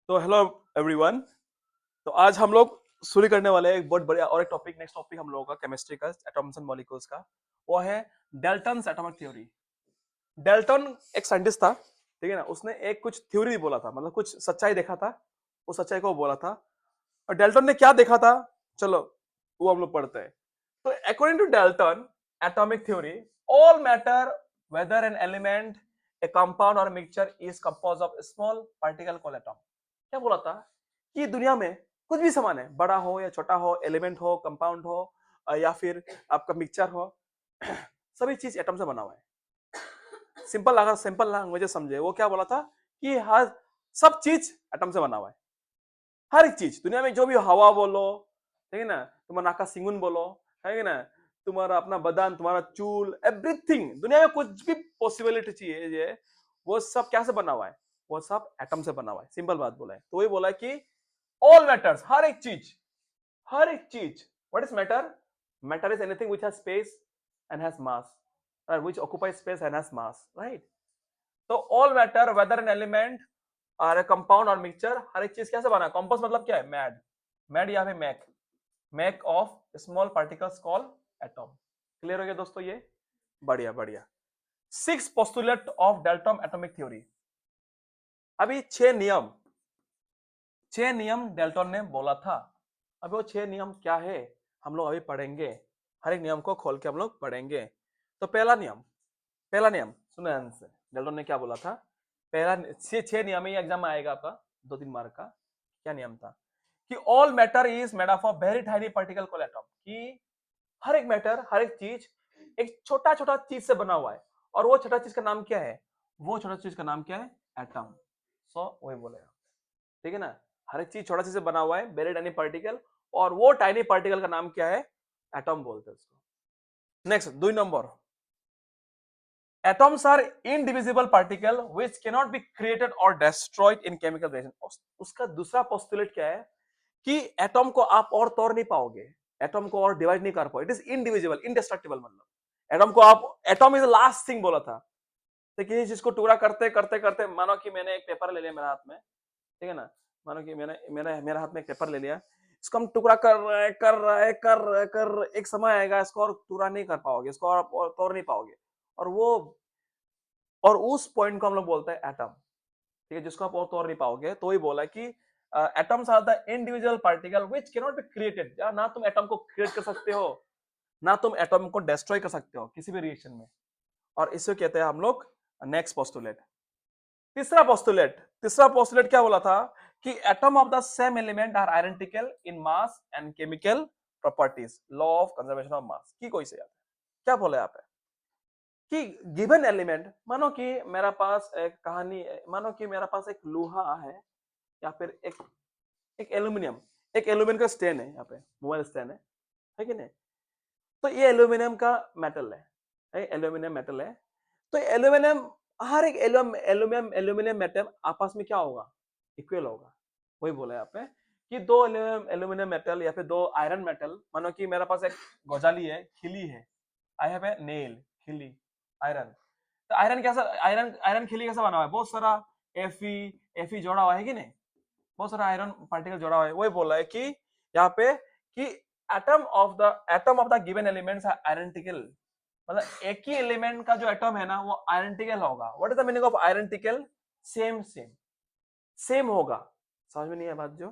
तो hello everyone. तो आज हम लोग शुरू करने वाले हैं एक बहुत बढ़िया और एक टॉपिक। नेक्स्ट टॉपिक हम लोगों का केमिस्ट्री का, एटॉम्स एंड मॉलिक्यूल्स का। वो है डेल्टन्स एटॉमिक थ्योरी। डेल्टन एक साइंटिस्ट था, ठीक है ना। उसने एक कुछ थ्योरी बोला था, मतलब कुछ सच्चाई देखा था, उस सच्चाई को बोला था। और डेल्टन ने क्या देखा था, चलो वो हम लोग पढ़ते हैं। तो according to Dalton atomic theory, all matter whether an element, a compound और mixture is compose of small particle called atom. क्या बोला था कि दुनिया में कुछ भी सामान है, बड़ा हो या छोटा हो, एलिमेंट हो, कंपाउंड हो, या फिर आपका मिक्सचर हो, सभी चीज एटम से बना हुआ है। सिंपल लैंग्वेज समझे, वो क्या बोला था कि हर सब चीज एटम से बना हुआ है। हर एक चीज दुनिया में, जो भी हवा बोलो, ठीक है ना, तुम्हारा नाक का सिंगुन बोलो, है ना, तुम्हारा अपना बदन, तुम्हारा चूल, एवरीथिंग दुनिया में कुछ भी पॉसिबिलिटी चाहिए, वो सब क्या से बना हुआ है? वो सब एटम से बना हुआ है। सिंपल बात बोला है। तो वही बोला है कि ऑल मैटर्स, हर एक चीज, हर एक चीज। What is matter? Matter is anything which has space and has mass, और which occupies space and has mass, right. तो all matter whether an element और कंपाउंड और मिक्सचर, हर एक चीज कैसे बना है? कंपाउंड मतलब क्या है? मैड, मैड या फिर make, make of small particles call atom. Clear हो गया दोस्तों? ये बढ़िया बढ़िया। Six postulate of Dalton atomic theory. अभी छह नियम डेल्टन ने बोला था। अभी वो छह नियम क्या है, हम लोग अभी पढ़ेंगे। हर एक नियम को खोल के हम लोग पढ़ेंगे। तो पहला नियम सुनो ध्यान से। डेल्टन ने क्या बोला था? पहला छह नियम ही एग्जाम में आएगा आपका, 2-3 मार्क का। क्या नियम था? कि all matter is made up of very tiny particle called atom. कि हर एक मैटर, हर एक चीज एक छोटा छोटा चीज से बना हुआ है। और वो छोटा चीज का नाम क्या है? वो छोटा चीज का नाम क्या है? एटम। सो वही बोलेगा, ठीक है ना। हर एक चीज छोटा चीज से बना हुआ है, वेरी टाइनी पार्टिकल, और वो टाइनी पार्टिकल का नाम क्या है? एटम बोलते हैं उसको। Next 2 number, atoms are indivisible particle which cannot be created or destroyed in chemical reaction। उसका दूसरा पोस्टुलेट क्या है? कि एटम को आप और तोड़ नहीं पाओगे, एटम को और डिवाइड नहीं कर पाओगे। It is indivisible, इंडेस्ट्रक्टिबल। मतलब एटम को आप, एटम इज लास्ट थिंग बोला था। तो किसी चीज को टुकड़ा करते करते करते, मानो कि मैंने एक पेपर ले लिया मेरे हाथ में, ठीक है ना। मानो कि मैंने मैंने मेरे हाथ में एक पेपर ले लिया, इसको हम टुकड़ा कर रहे हैं, एक समय आएगा इसको और टुकड़ा नहीं कर पाओगे, इसको और तोड़ नहीं पाओगे। और वो, और उस पॉइंट को हम लोग बोलते हैं एटम, ठीक है, जिसको आप और तोड़ नहीं पाओगे। तो ही बोला कि atoms are the individual particle which can not be created. ना तुम एटम को क्रिएट कर सकते हो, ना तुम एटम को डिस्ट्रॉय कर सकते हो किसी भी रिएक्शन में। और इसे कहते हैं हम लोग नेक्स्ट पोस्टुलेट। तीसरा पोस्टुलेट क्या बोला था? कि atom of the same element are identical in mass and chemical properties, law of conservation of mass. की कोई से याद है क्या बोला यहाँ पे? कि गिवन एलिमेंट, मानो कि मेरा पास एक कहानी है, मानो कि मेरा पास एक लोहा है, या फिर एक एल्यूमिनियम, एक एल्यूमिनियम का स्टैंड है, यहाँ पे मोबाइल स्टैंड है कि नहीं। तो ये एल्यूमिनियम का मेटल है, एल्यूमिनियम मेटल है। तो एल्यूमिनियम, हर एक एल्यूमिनियम एल्यूमिनियम मेटल आपस में क्या होगा? इक्वल होगा। वही बोला यहाँ पे कि दो एल्यूमिनियम मेटल या फिर दो आयरन मेटल, मानो कि मेरा पास एक गोजाली है, खिली है, आई हैव ए नेल, खिली, आयरन। तो आयरन कैसा, आयरन आयरन खिली कैसा बना हुआ है? बहुत सारा एफी जोड़ा हुआ है कि नहीं, बहुत सारा आयरन पार्टिकल जोड़ा हुआ है। वही बोला है कि यहाँ पे कि atom of the given elements are identical. मतलब एक ही एलिमेंट का जो एटम है ना, वो आइडेंटिकल होगा। What is the meaning of identical? Same same same होगा। समझ में नहीं है बात जो?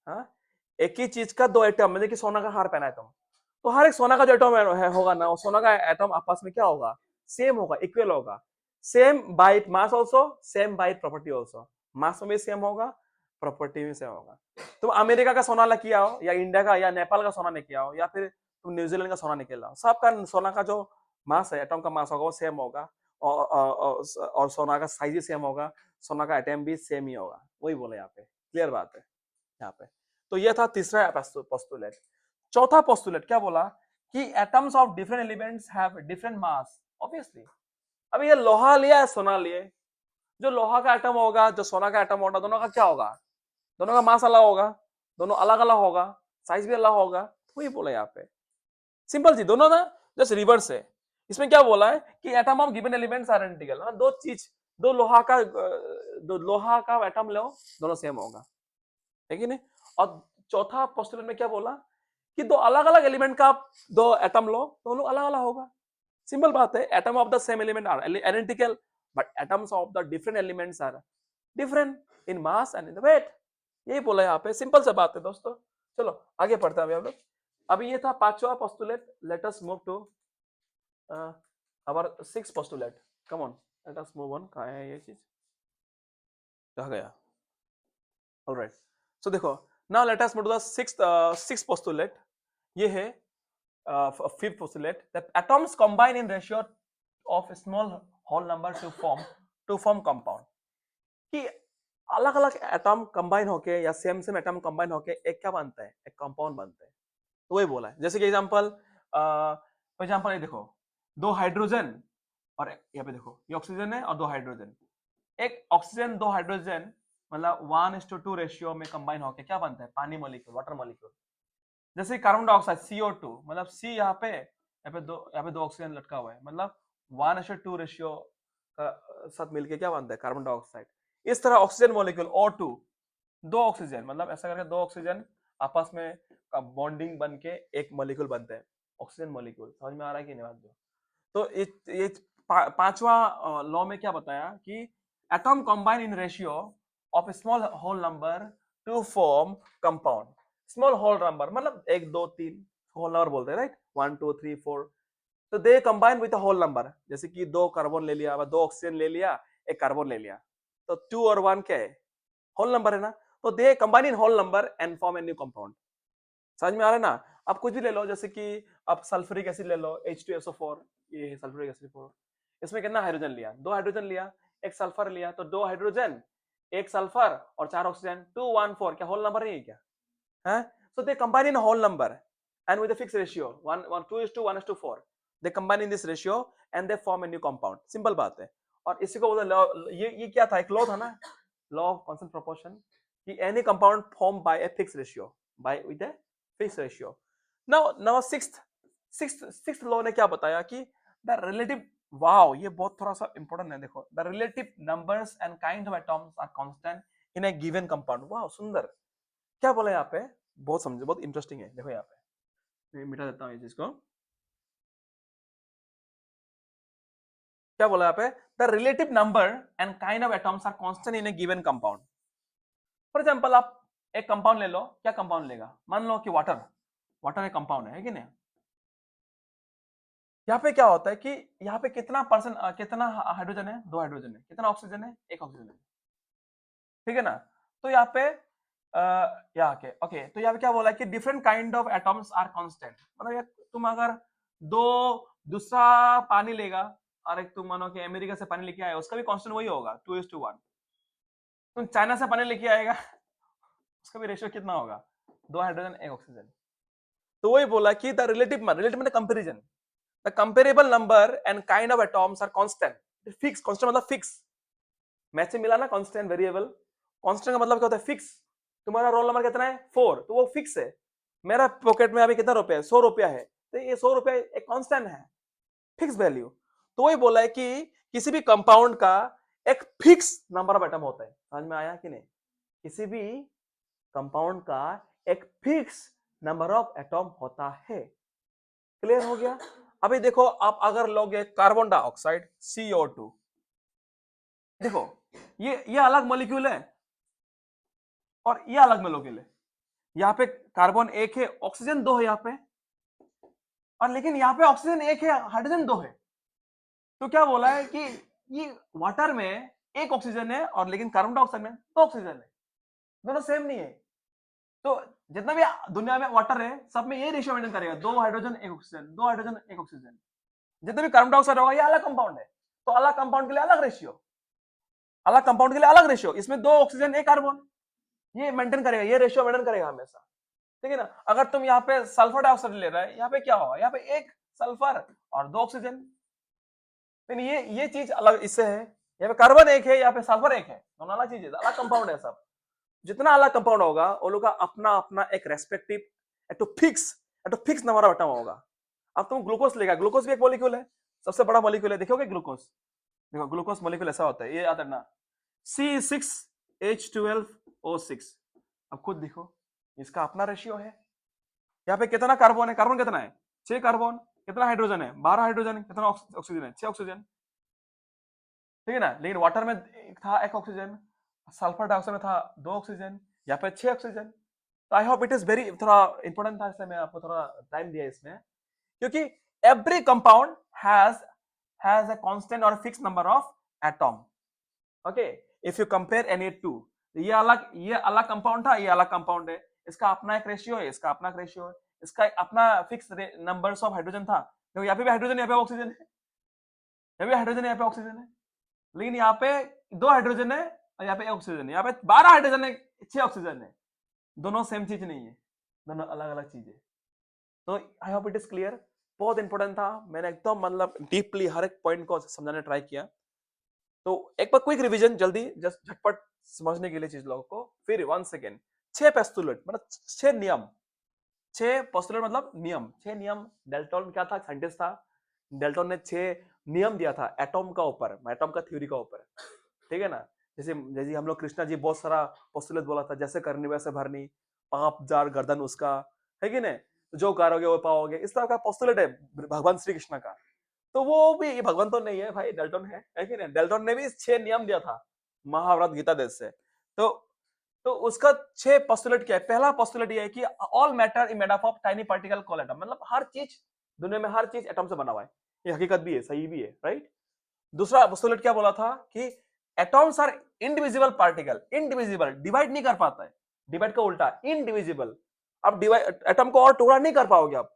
हाँ, एक ही चीज का दो एटम, मतलब कि सोना का हार पहना है तुम, तो हर एक सोना का जो एटम होगा ना, वो सोना का एटम आपस में क्या होगा? सेम होगा, इक्वल होगा। Same by mass also, same by property also. Mass में भी सेम होगा, प्रॉपर्टी में सेम होगा। तुम अमेरिका का सोना लेके आओ, या इंडिया का या नेपाल का सोना लेके आओ, या फिर तुम न्यूजीलैंड का सोना निकल आओ, सबका सोना का जो मास है, एटम का मास होगा, वो सेम होगा। और सोना का साइज भी सेम होगा, सोना का एटम भी सेम ही होगा। वही बोले यहाँ पे। क्लियर बात है यहाँ पे। तो ये था तीसरा पोस्टुलेट। चौथा पोस्टुलेट क्या बोला? कि atoms of different elements have different mass. Obviously, अब ये लोहा लिया है, सोना लिए, जो लोहा का एटम होगा, जो सोना का एटम होगा, दोनों का क्या होगा? दोनों का मास अलग होगा, दोनों अलग अलग होगा, साइज भी अलग होगा। वही बोला यहाँ पे। सिंपल सी दोनों ना, जस्ट रिवर्स है। इसमें क्या बोला है कि atom of given elements are identical. दो चीज, दो लोहा का एटम लो, दोनों सेम होगा। है कि नहीं? और चौथा पोस्टुलेट में क्या बोला कि दो अलग अलग एलिमेंट का दो एटम लो, दोनों अलग अलग होगा। सिंपल बात है, atom of the same element are identical, but atoms of the different elements are different in mass and in the weight. यही बोला यहाँ पे, सिंपल सा बात है दोस्तों। चलो आगे पढ़ते हैं अभी हम लोग। अभी ये था पांचवा postulate. Let us move to our six postulate. Come on, let us move on. कहाँ है ये चीज, कहाँ गया? ऑलराइट, सो देखो, now let us move to the six postulate. ये है fifth postulate that atoms combine in ratio of a small whole number to form compound। कि अलग अलग एटम कंबाइन होके या सेम सेम एटम कंबाइन होके एक क्या बनता है, एक कंपाउंड बनता है। तो वही बोला है। जैसे कि एग्जांपल ये देखो, दो हाइड्रोजन और यहाँ पे देखो ये ऑक्सीजन है और दो हाइड्रोजन। एक ऑक्सीजन दो हाइड्रोजन मतलब 1:2 रेशियो में कंबाइन होके क्या बनता है, पानी मॉलिक्यूल, वाटर मॉलिक्यूल। जैसे कार्बन डाइऑक्साइड CO2 मतलब C यहाँ पे दो ऑक्सीजन लटका हुआ है, मतलब 1:2 रेशियो का साथ मिलके क्या बनता है, कार्बन डाइऑक्साइड। इस तरह ऑक्सीजन मॉलिक्यूल O2 दो ऑक्सीजन, मतलब ऐसा करके दो ऑक्सीजन आपस में बॉन्डिंग बन के एक मॉलिक्यूल बनते हैं, ऑक्सीजन मॉलिक्यूल। समझ में आ रहा है कि नहीं बात? तो ये पांचवा लॉ में क्या बताया कि atom combine in ratio of small whole number to form compound. Small whole number मतलब 1 2 3 होल नंबर बोलते हैं, राइट? 1 2 3 4। तो they combine with whole number. जैसे कि दो कार्बन ले लिया, दो ऑक्सीजन ले लिया, एक कार्बन ले लिया, तो 2 और 1 क्या है, होल नंबर है ना। तो they combine in whole number and form a new compound. समझ में आ रहा है ना? आप कुछ भी ले लो, जैसे कि आप सल्फ्यूरिक एसिड ले लो, H2SO4, ये है सल्फ्यूरिक एसिड 4। इसमें कितना हाइड्रोजन लिया, दो हाइड्रोजन लिया, एक सल्फर लिया, तो दो हाइड्रोजन एक सल्फर और 4 ऑक्सीजन, 2 1 4। क्या होल नंबर है ये क्या है? So they combine in a whole number and with a fixed ratio 2:1:4। they combine in this ratio and they form a new compound। Simple बात है। और इसी को बोलते ये क्या था, एक लॉ था ना, लॉ ऑफ कांस्टेंट प्रोपोर्शन, कि any compound formed by a fixed ratio, by with a fixed ratio। now sixth law ने क्या बताया कि the relative, वाओ ये बहुत थोड़ा सा इंपॉर्टेंट है। देखो, the relative numbers and kind of atoms are constant in a given compound। Wow सुंदर। क्या बोला यहाँ पे, बहुत समझे, बहुत इंटरेस्टिंग है। देखो यहाँ पे मैं मिटा देता हूँ इस चीज को। क्या बोला यहाँ पे, the relative number and kind of atoms are constant in a given compound. For example आप एक कंपाउंड ले लो, क्या कंपाउंड लेगा, मान लो कि वाटर, वाटर एक कंपाउंड है कि नहीं। यहाँ पे क्या होता है कि यहाँ पे कितना परसेंट, कितना हाइड्रोजन है, दो हाइड्रोजन है, कितना ऑक्सीजन है, एक ऑक्सीजन है, ठीक है ना। तो यहाँ पे यहाँ के ओके, तो यहाँ पे क्या बोला कि different kind of atoms are constant. मतलब तुम अगर दो दूसरा पानी लेगा और एक तुम मानो कि अमेरिका से पानी लेके आए, उसका भी कांस्टेंट वही होगा 2:1। तुम चाइना से पानी लेके आएगा, उसका भी रेशियो कितना होगा, दो हाइड्रोजन एक ऑक्सीजन। तो वही बोला कि द रिलेटिव मतलब comparison, the comparable number and kind of atoms are constant. Fix, constant मतलब फिक्स, मैथ से मिला ना कांस्टेंट वेरिएबल। कांस्टेंट का मतलब क्या होता है, फिक्स। तुम्हारा रोल नंबर कितना है 4, तो वो फिक्स है। मेरा पॉकेट में अभी कितना रुपया है, 100 रुपया है, तो ये 100 रुपया एक कांस्टेंट है, फिक्स वैल्यू। तो वही बोला है कि किसी भी कंपाउंड का एक फिक्स नंबर ऑफ एटम होता है। समझ में आया कि नहीं? किसी भी कंपाउंड का एक फिक्स नंबर ऑफ एटम होता है। क्लियर हो गया? अभी देखो, आप अगर लोगे कार्बन डाइऑक्साइड CO2, देखो ये अलग मॉलिक्यूल है और ये अलग मॉलिक्यूल है। यहाँ पे कार्बन एक है, ऑक्सीजन दो है यहाँ पे, और लेकिन यहाँ पे ऑक्सीजन एक है, हाइड्रोजन दो है। तो क्या बोला है कि ये वाटर में एक ऑक्सीजन है और लेकिन कार्बन डाइऑक्साइड में दो ऑक्सीजन है, दोनों सेम नहीं है। तो जितना भी दुनिया में वाटर है, सब में ये रेशियो मेंटेन करेगा, दो हाइड्रोजन एक ऑक्सीजन, दो हाइड्रोजन एक ऑक्सीजन। जितना भी कार्बन डाइऑक्साइड होगा, ये अलग कंपाउंड है, तो अलग कंपाउंड के लिए अलग रेशियो, अलग कंपाउंड के लिए अलग रेशियो। इसमें दो ऑक्सीजन एक कार्बन, ये मेंटेन करेगा, ये रेशियो मेंटेन करेगा हमेशा, ठीक है ना। अगर तुम यहाँ पे सल्फर डाइऑक्साइड ले रहा है, यहाँ पे क्या होगा, यहाँ पे एक सल्फर और दो ऑक्सीजन। लेकिन ये चीज अलग इससे है, यहाँ पे कार्बन एक है, यहाँ पे सल्फर एक है, दोनों अलग चीज है, अलग कंपाउंड है सब। जितना अलग कंपाउंड होगा, वो लोग का अपना अपना एक respective fix number of atom होगा। अब तुम ग्लूकोज लेगा, ग्लूकोज भी एक मॉलिक्यूल है, सबसे बड़ा मॉलिक्यूल है। देखोगे ग्लूकोज, देखो ग्लूकोज मॉलिक्यूल ऐसा होता है, ये याद रखना, C6H12O6। अब खुद देखो, इसका अपना रेशियो है। यहाँ पे कितना कार्बन है, कार्बन कितना है 6 कार्बन, कितना हाइड्रोजन है 12 हाइड्रोजन, कितना ऑक्सीजन है 6 ऑक्सीजन, ठीक है ना। लेकिन वाटर में था 1 ऑक्सीजन, सल्फर डाइऑक्साइड में था 2 ऑक्सीजन, यहाँ पे 6 ऑक्सीजन। तो I hope it is very थोड़ा इंपॉर्टेंट था, इसलिए मैं आपको थोड़ा टाइम दिया इसमें, क्योंकि every compound has a constant और fix number of atom. Okay, if you compare any two, ये अलग कंपाउंड था, ये अलग कंपाउंड है, इसका अपना एक रेशियो है, इसका अपना एक रेशियो है, इसका अपना फिक्स नंबर्स ऑफ हाइड्रोजन था, तो यहाँ पे भी हाइड्रोजन, यहाँ पे ऑक्सीजन है, यहाँ पे हाइड्रोजन, यहाँ पे ऑक्सीजन है। लेकिन यहाँ पे 2 हाइड्रोजन है और यहाँ पे 1 ऑक्सीजन है, यहाँ पे 12 हाइड्रोजन है, 6 ऑक्सीजन है, दोनों सेम चीज नहीं है, दोनों अलग अलग चीजें। तो I hope it is clear. बहुत इंपॉर्टेंट था, मैंने एकदम मतलब डीपली हर एक पॉइंट को समझाने ट्राई किया। तो एक बार क्विक रिवीजन जल्दी, जस्ट झटपट समझने के लिए चीज लोगों को, फिर वन सेकेंड। 6 पोस्टुलेट मतलब 6 नियम, 6 पोस्टुलेट मतलब नियम, 6 नियम। डेल्टन क्या था, साइंटिस्ट था, डेल्टन ने 6 नियम दिया था एटॉम का ऊपर, एटॉम का थ्योरी का ऊपर, ठीक है ना। जैसे जैसे हम लोग कृष्णा जी बहुत सारा पोस्टुलेट बोला था, जैसे करनी वैसे भरनी, पाप जार गर्दन उसका, है कि नहीं, जो करोगे वो पाओगे, इस तरह का पोस्टुलेट है भगवान श्री कृष्ण का। तो वो भी भगवान तो नहीं है भाई, डेल्टन है कि नहीं। डेल्टन ने भी 6 नियम दिया था महाभारत गीता देश से। तो उसका 6 पोस्टुलेट क्या है। पहला पोस्टुलेट ये है कि all matter is made up of tiny particle called atom, मतलब हर चीज दुनिया में, हर चीज एटम से बना हुआ है। ये हकीकत भी है, सही भी है, राइट। दूसरा पोस्टुलेट क्या बोला था कि atoms are indivisible particle, indivisible, divide नहीं कर पाता है, डिवाइड का उल्टा इंडिविजिबल। अब डिवाइड एटम को और टुकड़ा नहीं कर पाओगे आप,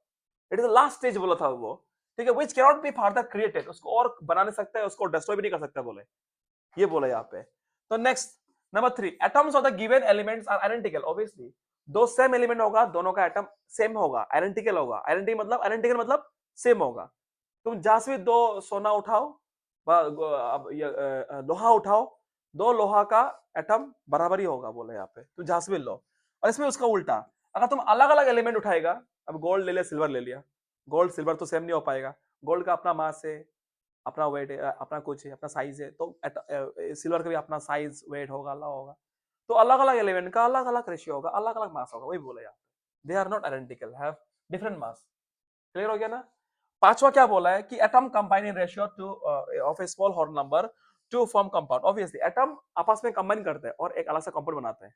it is the last stage बोला था वो, ठीक है, which can not be further created, उसको और बना नहीं सकता है, उसको डिस्ट्रॉय भी नहीं कर सकता बोले, ये बोला यहाँ पे। तो next number 3, atoms of the given elements are identical, obviously दो सेम एलिमेंट होगा, दोनों का एटम सेम होगा, आइडेंटिकल होगा, आइडेंटिकल मतलब सेम होगा। तुम जहां से भी 2 सोना उठाओ, लोहा उठाओ, 2 लोहा का एटम बराबर ही होगा बोले यहाँ पे, तुम जहां से भी लो। और इसमें उसका उल्टा, अगर तुम अलग अलग एलिमेंट उठाएगा, अब गोल्ड ले लिया, सिल्वर ले लिया, गोल्ड सिल्वर तो सेम नहीं हो पाएगा, गोल्ड का अपना मास है, अपना वेट है, अपना कुछ है, अपना साइज है, तो सिल्वर का भी अपना साइज वेट होगा, अलग होगा। तो अलग अलग एलिमेंट का अलग अलग रेशियो होगा, अलग अलग मास होगा, वही बोले यार, they are not identical, have different mass. Clear हो गया ना। पांचवा क्या बोला है कि atom combine in ratio to of a small whole number to form compound. Obviously atom आपस में कंबाइन करते हैं और एक अलग सा कंपाउंड बनाते हैं,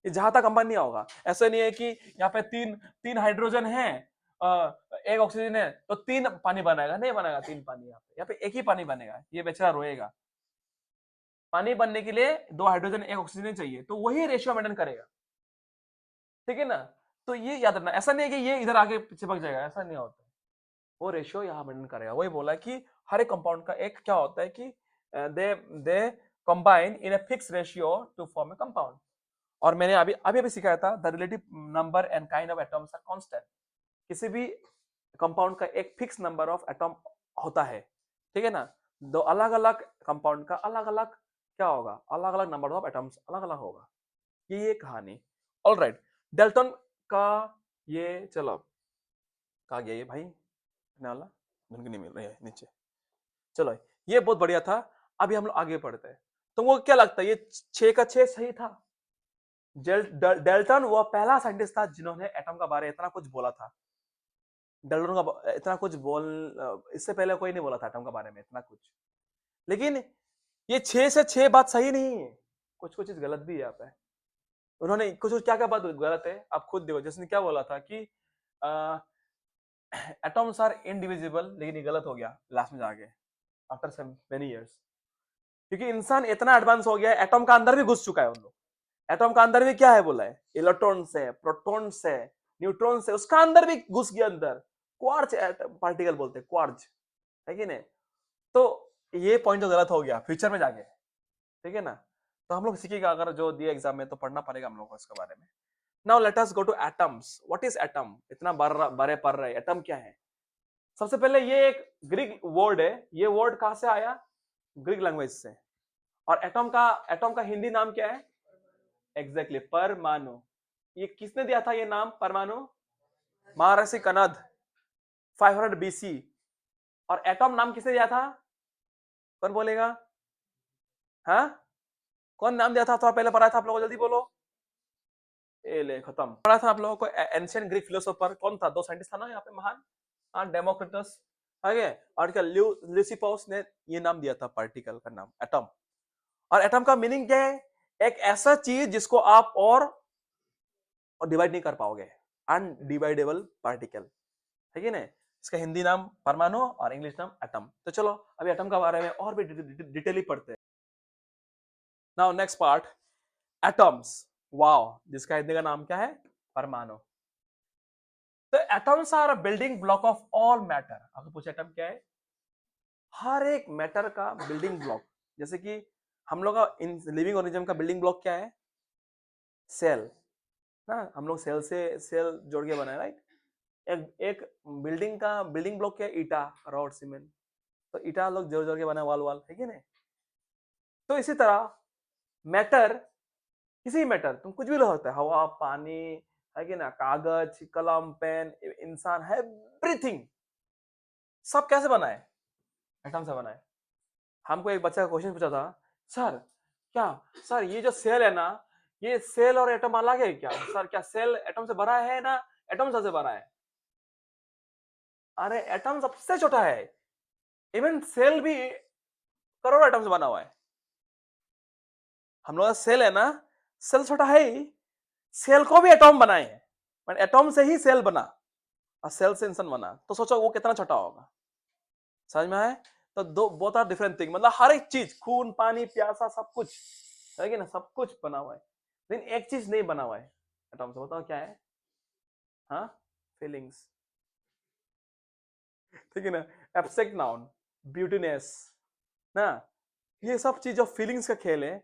ये जहां तक कंबाइन नहीं होगा। ऐसा नहीं है कि यहाँ पे तीन हाइड्रोजन है, एक ऑक्सीजन है, तो 3 पानी बनेगा, नहीं बनेगा 3 पानी, यहाँ पे एक ही पानी बनेगा, ये बेचारा रोएगा। पानी बनने के लिए 2 हाइड्रोजन 1 ऑक्सीजन चाहिए, तो वही रेशियो मेंटेन करेगा, ठीक है ना। तो ये याद रखना, ऐसा नहीं है कि ये इधर आगे चिपक जाएगा, ऐसा नहीं होता, वो रेशियो यहाँ मेंटेन करेगा। वही बोला कि हर एक कंपाउंड का एक क्या होता है कि they they combine in a fix ratio to form a compound. और मैंने अभी अभी अभी सिखाया था, the relative number and kind of atoms are constant. किसी भी कंपाउंड का एक फिक्स नंबर ऑफ एटम होता है, ठीक है ना। दो अलग अलग कंपाउंड का अलग अलग क्या होगा, अलग अलग नंबर ऑफ एटम्स अलग अलग होगा, ये कहानी। ऑल राइट, डेल्टन का ये, चलो कहा गया ये भाई वाला, ढूंढ नहीं मिल रही है नीचे, चलो ये बहुत बढ़िया था। अभी हम लोग आगे बढ़ते हैं। तुमको क्या लगता है ये 6 का 6 सही था। डेल्टन वो पहला साइंटिस्ट था जिन्होंने एटम का बारे में इतना कुछ बोला था। डेल्टन का इतना कुछ इससे पहले कोई नहीं बोला था एटम के बारे में इतना कुछ। लेकिन ये 6 से 6 बात सही नहीं है, कुछ कुछ चीज गलत भी है यहाँ पे। उन्होंने कुछ क्या क्या बात गलत है आप खुद देखो। जिसने क्या बोला था कि एटम्स आर इनडिविजिबल, लेकिन ये गलत हो गया लास्ट में जाके, आफ्टर सम मेनी इयर्स, क्योंकि इंसान इतना एडवांस हो गया है, एटम का अंदर भी घुस चुका है उन लोग। एटम का अंदर भी क्या है बोला है, इलेक्ट्रॉन्स है, प्रोटॉन्स है, न्यूट्रॉन्स है, उसका अंदर भी घुस गया अंदर, क्वार्ज पार्टिकल बोलते हैं, क्वार्ज, है कि नहीं। तो ये पॉइंट तो गलत हो गया फ्यूचर में जाके, ठीक है ना। तो हम लोग सीखेगा, अगर जो दिया एग्जाम में तो पढ़ना पड़ेगा हम लोग को इसके बारे में। Now let us go two atoms. What is atom, इतना बारे पढ़ रहे, एटम क्या है। सबसे पहले ये एक ग्रीक वर्ड है, ये वर्ड कहां से आया, ग्रीक लैंग्वेज से। और एटम का हिंदी नाम क्या है, एग्जैक्टली परमाणु। ये किसने दिया था ये नाम परमाणु, महर्षि कनद, 500 बीसी। और एटम नाम किसने दिया था, कौन बोलेगा, हाँ कौन नाम दिया था, थोड़ा पहले पढ़ा था आप लोगों, जल्दी बोलो। ये ले खत्म। पढ़ा था आप लोगों को एंशिएंट ग्रीक फिलोसोफर कौन था? दो साइंटिस्ट था ना यहाँ पे महान, हाँ, डेमोक्रिटस, आगे, और क्या ल्यूसिफोस ने ये नाम दिया था पार्टिकल का नाम एटम। और एटम का मीनिंग क्या है? एक ऐसा चीज जिसको आप और डिवाइड नहीं कर पाओगे, अनडिवाइडेबल पार्टिकल, है कि नहीं? इसका हिंदी नाम परमाणु और इंग्लिश नाम एटम। तो चलो अभी एटम के बारे में और भी डिटेली पढ़ते हैं। Now next part, atoms. Wow, जिसका हिंदी का नाम क्या है? परमाणु। तो atoms are building block of all matter. आपको पूछे एटम क्या है? हर एक मैटर का बिल्डिंग ब्लॉक। जैसे कि हम लोग का लिविंग ऑर्गेनिज्म का बिल्डिंग ब्लॉक क्या है? सेल ना, हम लोग सेल से सेल जोड़ के बनाए, राइट? एक बिल्डिंग का बिल्डिंग ब्लॉक क्या है? ईटा, रॉड, सीमेंट। तो ईटा लोग जोड़ जोड़ के बनाए, वाल वाल, है कि नहीं? तो इसी तरह मैटर, किसी मैटर तुम कुछ भी लो, होता है हवा, पानी, है कि ना, कागज, कलम, पेन, इंसान है, एवरीथिंग, सब कैसे बना है? एटम से बना है। हमको एक बच्चा का क्वेश्चन पूछा था, सर क्या, सर ये जो सेल है ना, ये सेल और एटम अलग है क्या? सर क्या सेल एटम से बना है ना एटम से बना है? अरे एटम सबसे छोटा है, इवन सेल भी करोड़ों एटम से बना हुआ है। हम लोग का सेल है ना, सेल छोटा है ही, सेल को भी एटॉम बनाए हैं, बट एटॉम से ही सेल बना और सेल से इंसान बना। तो सोचो वो कितना छोटा होगा। समझ में आए? तो दो बोथ आर डिफरेंट थिंग, मतलब हर एक चीज, खून, पानी, प्यासा, सब कुछ है कि ना, सब कुछ बना हुआ है, लेकिन एक चीज नहीं बना हुआ है एटॉम से। बताओ क्या है? हाँ, फीलिंग्स, ठीक है ना, एब्स्ट्रैक्ट नाउन, ब्यूटीनेस ना, ये सब चीज जो फीलिंग्स का खेल है,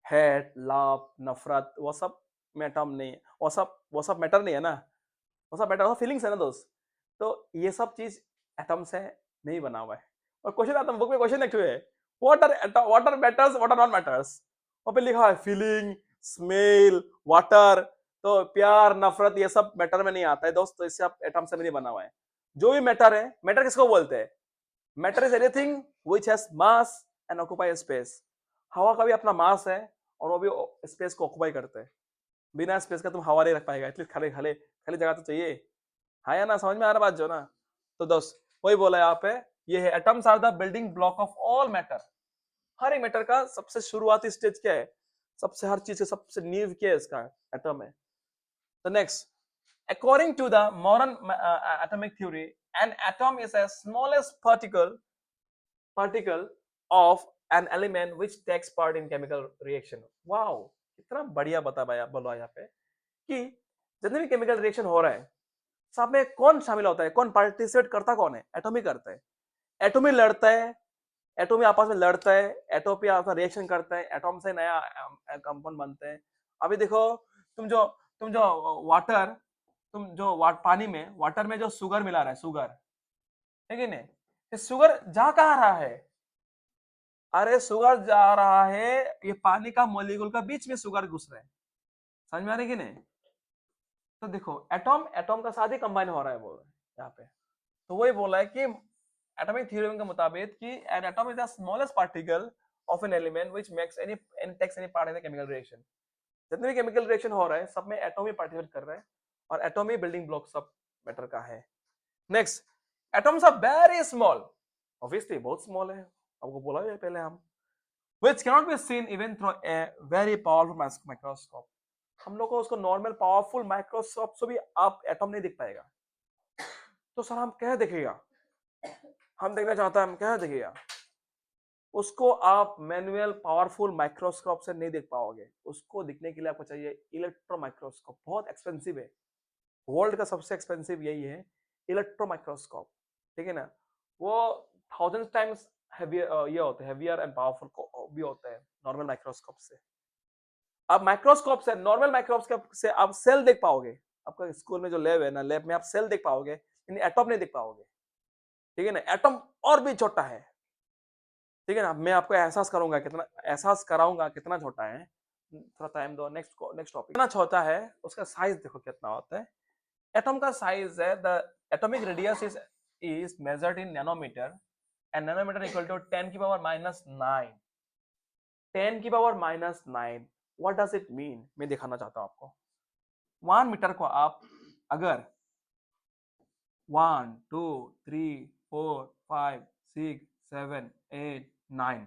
हेट, लव, नफरत, वो सब में एटम नहीं है, वो सब मैटर नहीं है ना, वो सब मैटर, फीलिंग्स है ना दोस्त। तो ये सब चीज एटम से नहीं बना हुआ है। और क्वेश्चन आता है बुक में, क्वेश्चन लिखे हुए है, what are matters, what are not matters. वहां पे लिखा है फीलिंग, स्मेल, वाटर। तो प्यार, नफरत, ये सब मैटर में नहीं आता है दोस्त, तो इससे आप एटम से भी नहीं बना हुआ है। जो भी मैटर है, मैटर किसको बोलते हैं? Matter is anything which has mass and occupy space. हवा का भी अपना मास है और वो भी स्पेस को ऑक्यूपाई करते हैं। बिना स्पेस का तुम हवा नहीं रख पाएगा, एटलीस्ट खाली खाली खाली जगह तो चाहिए, हाँ या ना? समझ में आ रहा बात जो ना? तो दोस्त वही बोला यहाँ पे, ये है atoms are the building block of all matter. हर एक मैटर का सबसे शुरुआती स्टेज क्या है? सबसे हर चीज का सबसे नींव क्या है? इसका एटम है। तो next, according to the modern atomic theory, an atom is a smallest particle of an element which takes part in chemical reaction. wow, कितना बढ़िया बता भाई, बोलो यहाँ पे कि जितने भी केमिकल रिएक्शन हो रहा है, सब में कौन शामिल होता है, कौन पार्टिसिपेट करता, कौन है? एटॉम ही करता है। एटॉम ही लड़ता है, एटॉम ही आपस में लड़ता है, एटॉम ही आपस में रिएक्शन करता है, एटॉम से नया कंपाउंड बनते हैं। अभी देखो, तुम जो वाटर, पानी में, वाटर में जो शुगर मिला रहा है, शुगर, है कि नहीं? ये शुगर जा कहाँ रहा है? अरे शुगर जा रहा है, ये पानी का मॉलिक्यूल का बीच में शुगर घुस रहा है। समझ में आ रही है कि नहीं? तो देखो, एटॉम एटॉम का साथ ही कंबाइन हो रहा है, बोल रहे हैं यहाँ पे। तो वही बोला है कि एटॉमिक थ्योरम के मुताबिक कि an atom is the smallest particle of an element which makes any takes any part in the chemical reaction. जितने भी केमिकल रिएक्शन हो रहा है, सब में एटॉम ही पार्टिसिपेट कर रहा है, और एटॉम ही बिल्डिंग ब्लॉक सब मैटर का है। Next, atoms are very small, obviously बहुत स्मॉल है, आपको बोला है पहले हम, which cannot be seen even through a very powerful microscope। हम लोग को उसको नॉर्मल पावरफुल माइक्रोस्कोप से भी आप एटम नहीं दिख पाएगा। तो सर हम क्या देखेगा? हम देखना चाहता है, हम क्या देखेगा? उसको आप मैनुअल पावरफुल माइक्रोस्कोप से नहीं देख पाओगे। उसको दिखने के लिए आपको चाहिए इलेक्ट्रो माइक्रोस्कोप, बहुत एक्सपेंसिव है, वर्ल्ड का सबसे एक्सपेंसिव यही है, इलेक्ट्रो माइक्रोस्कोप, ठीक है ना? वो 1000 टाइम्स ये होते हैं, हेवियर एंड पावरफुल भी होते हैं नॉर्मल माइक्रोस्कोप से। आप माइक्रोस्कोप से, नॉर्मल माइक्रोस्कोप से आप सेल देख पाओगे, आपका स्कूल में जो लैब है ना, लैब में आप सेल देख पाओगे, लेकिन एटॉम नहीं देख पाओगे, ठीक है ना? एटॉम और भी छोटा है, ठीक है ना? मैं आपको एहसास कराऊंगा कितना छोटा है, थोड़ा टाइम दो। नेक्स्ट टॉपिक, कितना छोटा है, उसका साइज देखो कितना होता है। एटम का साइज है, the atomic radius is measured in nanometer, and nanometer equal to 10 की पावर -9। 10 की power -9, what does it mean? मैं दिखाना चाहता हूं आपको। 1 मीटर को आप अगर 1 2 3 4 5 6 7 8 9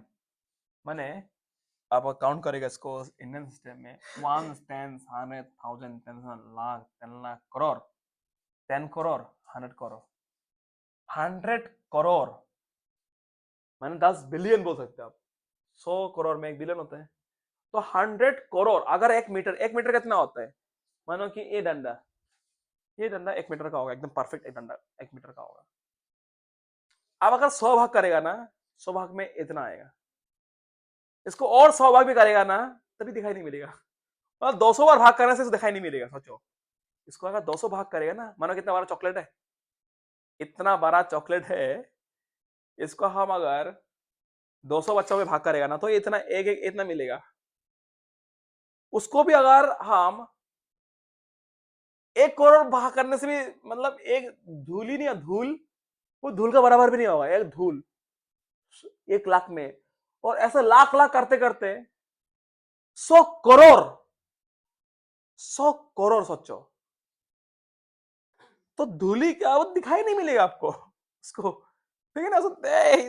माने आप काउंट करेगा इसको इंडियन सिस्टम में 1 10 100 1000 10 लाख 10 लाख करोड़ 10 करोड़ 100 करोड़ 100 करोड़ माने 10 बिलियन बोल सकते हैं आप 100 करोड़ में 1 बिलियन होता है तो 100 करोड़ अगर 1 मीटर कितना होता है मानो कि ये डंडा 1 मीटर का होगा एकदम परफेक्ट एक डंडा 1 मीटर का होगा अब अगर 100 भाग करेगा ना 100 भाग में इतना आएगा इसको और 100 भाग भी करेगा ना तभी दिखाई नहीं मिलेगा और 200 बार भाग करने से दिखाई नहीं मिलेगा सोचो इसको अगर 200 भाग करेगा ना मानो कितना बड़ा चॉकलेट है इतना बड़ा चॉकलेट है इसको हम अगर 200 बच्चों में भाग करेगा ना तो इतना इतना मिलेगा उसको भी अगर हम 1 करोड़ भाग करने से भी मतलब एक धूल ही नहीं है धूल वो धूल का बराबर भी नहीं होगा एक धूल 1 लाख में और ऐसे लाख लाख करते करते 100 करोड़ 100 करोड़ सोचो तो धूली क्या वो दिखाई नहीं मिलेगा आपको उसको ठीक है ना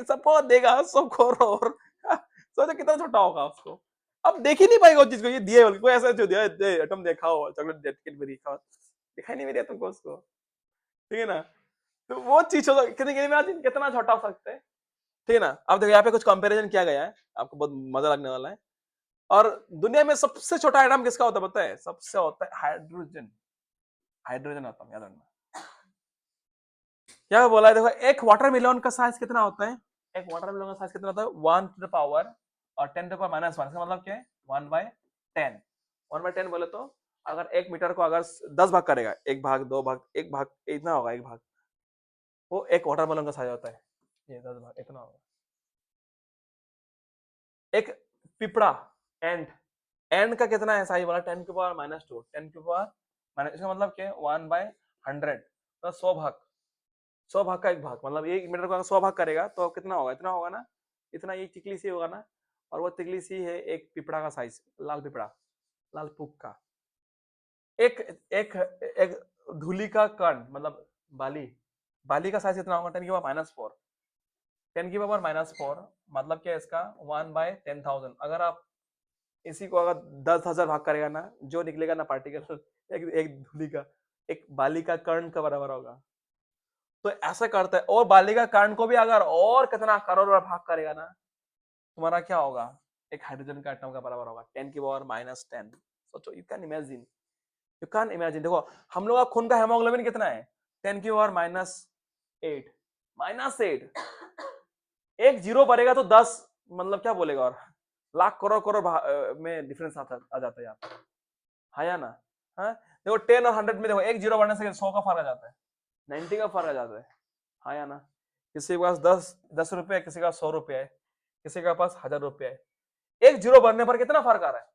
सपोज देगा 100 करोड़ सोचो कितना छोटा होगा उसको अब देख ही नहीं पाएगा उस चीज को ये दिए कोई ऐसा जो दिया तुम देखा हो चॉकलेट टिकट भी दिखा दिखाई नहीं मिलेगा तुमको उसको ठीक है ना तो वो चीज कितना छोटा हो सकता है ठीक है ना अब देखो यहाँ पे कुछ कंपैरिजन किया गया है आपको बहुत मजा लगने वाला है और दुनिया में सबसे छोटा एटम किसका होता है पता है सबसे होता है हाइड्रोजन हाइड्रोजन एटम याद रखना क्या बोला है देखो एक वाटरमेलन का साइज कितना होता है एक वाटरमेलन का साइज कितना होता है 1 टू द पावर और 10 टू द पावर -1 इसका मतलब क्या है 1/10 1/10 बोले तो अगर 1 मीटर को अगर 10 भाग करेगा एक भाग दो भाग एक भाग इतना होगा एक भाग वो एक वाटरमेलन का साइज होता है ये 10 भाग इतना होगा एक पिपड़ा एंड एंड का कितना है साइज वाला 10 की पावर -2 10 की पावर माइनस इसका मतलब क्या है 1/100 तो 100 भाग का एक भाग मतलब 1 मीटर को अगर 100 भाग करेगा तो कितना होगा इतना होगा ना इतना ये तिकली सी होगा ना और वो तिकली सी है एक पिपड़ा का साइज लाल पिपड़ा लाल पुक का एक एक एक धूली का कण मतलब बाली बाली का साइज कितना होगा 10 की पावर -4 10 की पावर -4 मतलब क्या है इसका 1/10,000 अगर आप इसी को अगर 10,000 भाग करेगा ना जो निकलेगा ना पार्टिकल एक धूली का एक बाली का कण का बराबर होगा तो ऐसा करता है और बालिका कांड को भी अगर और कितना करोड़ बार भाग करेगा ना तुम्हारा क्या होगा एक हाइड्रोजन का एटम का बराबर होगा 10 की पावर -10 सोचो यू कैन इमेजिन देखो हम लोग का खून का हेमोग्लोबिन कितना है 10 की पावर -8 एक जीरो बढ़ेगा तो 10 मतलब क्या बोलेगा और लाख करोड़ करोड़ में डिफरेंस आ जाता है यहाँ पर हाँ या ना हाँ देखो 10 और 100 में देखो एक जीरो बढ़ने से 100 का फर्क आ जाता है 90 का फर्क आ जाता है हाँ या ना किसी के पास 10 रुपए किसी का 100 रुपए है किसी के पास 1000 रुपए है एक जीरो बढ़ने पर कितना फर्क आ रहा है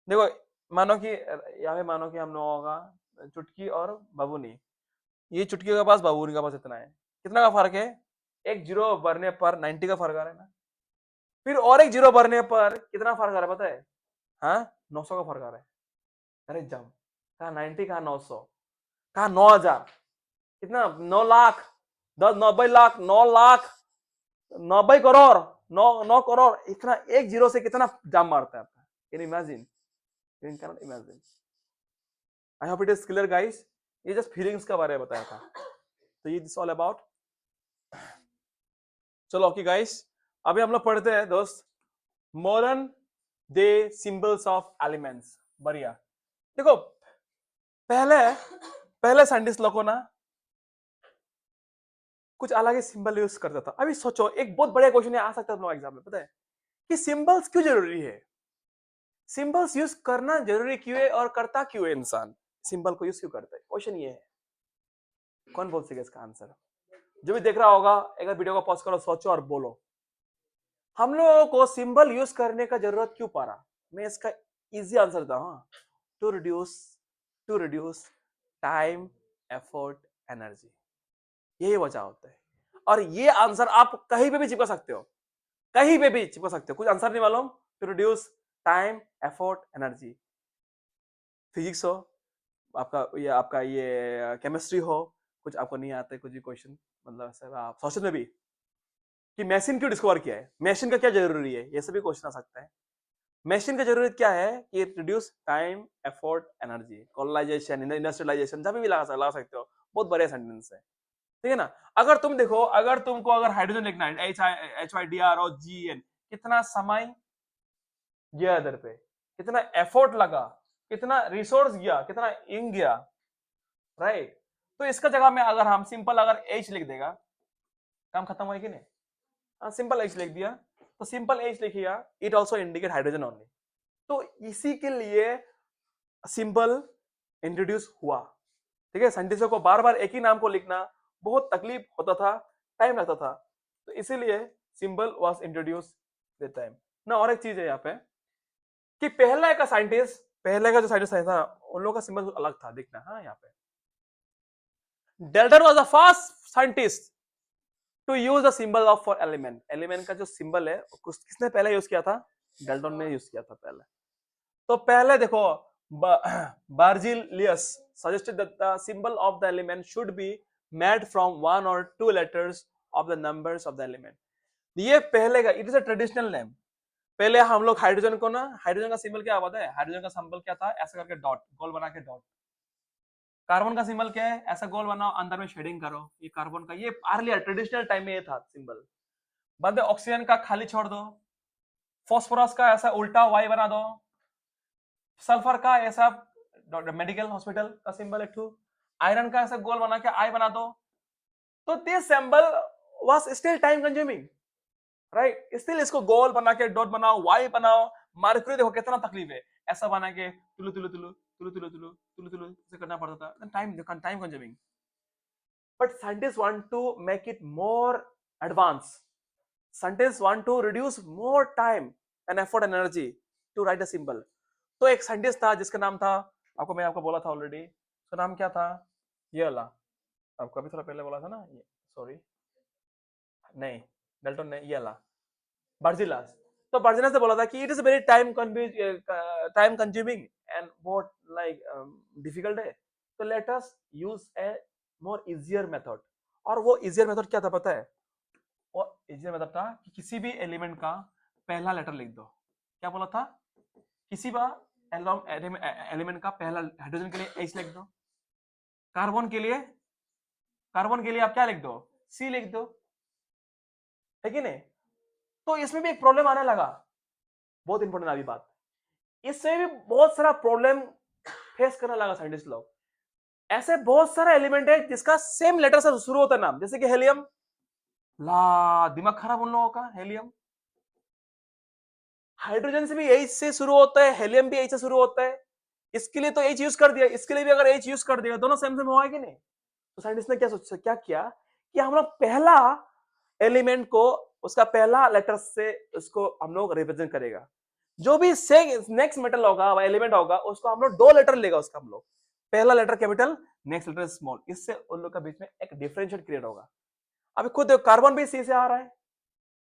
देखो मानो कि यहाँ पे मानो कि हम लोगों का चुटकी और बाबूनी ये चुटकी के पास बाबूनी का पास इतना है कितना का फर्क है एक जीरो बढ़ने पर 90 का फर्क आ रहा है ना फिर और एक जीरो बढ़ने पर कितना फर्क आ रहा है पता है हाँ 900 का फर्क आ रहा है अरे जम कहा 90 कहा 900 कहा 9000 कितना 9 लाख 90 लाख 9 लाख 90 करोड़ 9 करोड़ इतना एक जीरो से कितना जाम मारता है आपका can imagine you can imagine I hope it is clear guys ये जस्ट फीलिंग्स का बारे में बताया था तो ये दिस ऑल अबाउट चलो ओके गाइस अभी हम लोग पढ़ते हैं दोस्त modern day symbols of elements बढ़िया देखो पहले साइंटिस्ट लोगों ना कुछ अलग ही सिंबल यूज करता था अभी सोचो एक बहुत बड़ा क्वेश्चन आ सकता है तुम लोग एग्जाम में पता है कि सिंबल्स क्यों जरूरी है सिंबल्स यूज करना जरूरी क्यों है और करता क्यों है इंसान सिंबल को यूज क्यों करता है क्वेश्चन ये है कौन बोल सके इसका आंसर जो भी देख रहा होगा एक बार वीडियो को पॉज करो सोचो और बोलो हम लोगों को सिंबल यूज करने का जरूरत क्यों पड़ा मैं इसका इजी आंसर था to reduce time effort energy यही वजह होता है और ये आंसर आप कहीं पे भी चिपका सकते हो कहीं पे भी चिपका सकते हो कुछ आंसर नहीं मालूम to reduce time effort energy physics हो आपका ये केमिस्ट्री हो, कुछ आपको नहीं आता है, कुछ भी क्वेश्चन, मतलब ऐसा आप सोशल में भी कि मशीन क्यों डिस्कवर किया है, मशीन का क्या जरूरी है, ये सभी क्वेश्चन आ सकता है। मशीन का जरूरत क्या है कि reduce time, effort, energy, colonisation, industrialisation, जब भी ला सकते हो। बहुत बढ़िया सेंटेंस है, ठीक है ना। अगर तुम देखो, अगर तुमको अगर हाइड्रोजन लिखना है, HYDROGN, कितना समय गया इधर पे, कितना एफर्ट लगा, कितना रिसोर्स गया, कितना इंक गया, राइट। तो इसका जगह में अगर हम सिंपल अगर H लिख देगा, काम खत्म हुआ कि नहीं। सिंपल H लिख दिया, तो सिंपल H लिखिएगा, it also indicate hydrogen only. तो इसी के लिए सिंपल इंट्रोड्यूस हुआ, ठीक है। साइंटिस्टों को बार बार एक ही नाम को लिखना बहुत तकलीफ होता था, टाइम लगता था, तो इसीलिए symbol was introduce with time ना। और एक चीज है यहाँ पे कि पहले का जो साइंटिस्ट था, उन लोगों का सिंबल अलग था, देखना। हाँ, यहाँ पे Dalton was the first scientist to use the symbol of for element. Element का जो सिंबल है किसने पहले यूज किया था? डेल्टन ने यूज किया था पहले। तो पहले देखो, Berzelius suggested that the symbol of the element should be made from one or two letters of the numbers of the element. ये पहले का, it is a traditional name. पहले हम लोग हाइड्रोजन को ना, हाइड्रोजन का सिंबल क्या पता है? हाइड्रोजन का सिंबल क्या था? ऐसा करके डॉट, गोल बना के डॉट। कार्बन का सिंबल क्या है? ऐसा गोल बनाओ, अंदर में शेडिंग करो, ये कार्बन का, ये अर्लियर ट्रेडिशनल टाइम में ये था सिंबल। बाद में ऑक्सीजन का खाली छोड़ दो, फॉस्फोरस का ऐसा उल्टा वाई बना दो, सल्फर का ऐसा मेडिकल हॉस्पिटल का सिंबल एक, आयरन का ऐसा गोल बना के आई बना दो। तो this symbol was still time consuming, right. Still इसको गोल बना के डॉट बनाओ, वाई बनाओ। मरकरी देखो कितना तकलीफ है, ऐसा बना के तुलु तुलु तुलु तुलु तुलु तुलु तुलु तुलु से करना पड़ता था, time consuming. But scientist want to make it more advance, scientist want to reduce more time and effort and energy to write a symbol. तो एक साइंटिस्ट था जिसका नाम था, मैं आपको बोला था ऑलरेडी, उसका नाम क्या था? ये वाला, आपको अभी थोड़ा पहले बोला था ना, ये सॉरी, नहीं, डेल्टन ने, ये वाला बर्जिलास। तो बर्जिलास ने बोला था कि it is very time consuming and बहुत लाइक डिफिकल्ट है, तो लेट अस यूज ए मोर इजियर मेथड। और वो इजियर मेथड क्या था पता है? और इजियर मेथड था कि किसी भी एलिमेंट का पहला लेटर लिख दो। क्या बोला था? किसी भी एलिमेंट का पहला, हाइड्रोजन के लिए H लिख दो, कार्बन के लिए आप क्या लिख दो? C लिख दो, है कि नहीं। तो इसमें भी एक प्रॉब्लम आने लगा, बहुत इंपॉर्टेंट अभी बात, इससे भी बहुत सारा प्रॉब्लम फेस करने लगा साइंटिस्ट लोग। ऐसे बहुत सारा एलिमेंट है जिसका सेम लेटर से शुरू होता है नाम, जैसे कि हेलियम। ला, दिमाग खराब उन लोगों का। हेलियम, हाइड्रोजन से भी H से शुरू होता है, हेलियम भी H से शुरू होता है। इसके लिए तो H यूज कर दिया, इसके लिए भी अगर H यूज कर दिया, दोनों सेम सेम हुआ है कि नहीं। तो साइंटिस्ट ने क्या किया कि हम लोग पहला एलिमेंट को उसका पहला लेटर से उसको हम लोग रिप्रेजेंट करेगा। जो भी नेक्स्ट मेटल होगा, एलिमेंट होगा, उसको हम लोग दो लेटर लेगा उसका, हम लोग पहला letter capital, next letter small. इससे उन लोग के बीच में एक डिफरेंशिएट क्रिएट होगा। अभी खुद देखो, कार्बन भी सी से आ रहा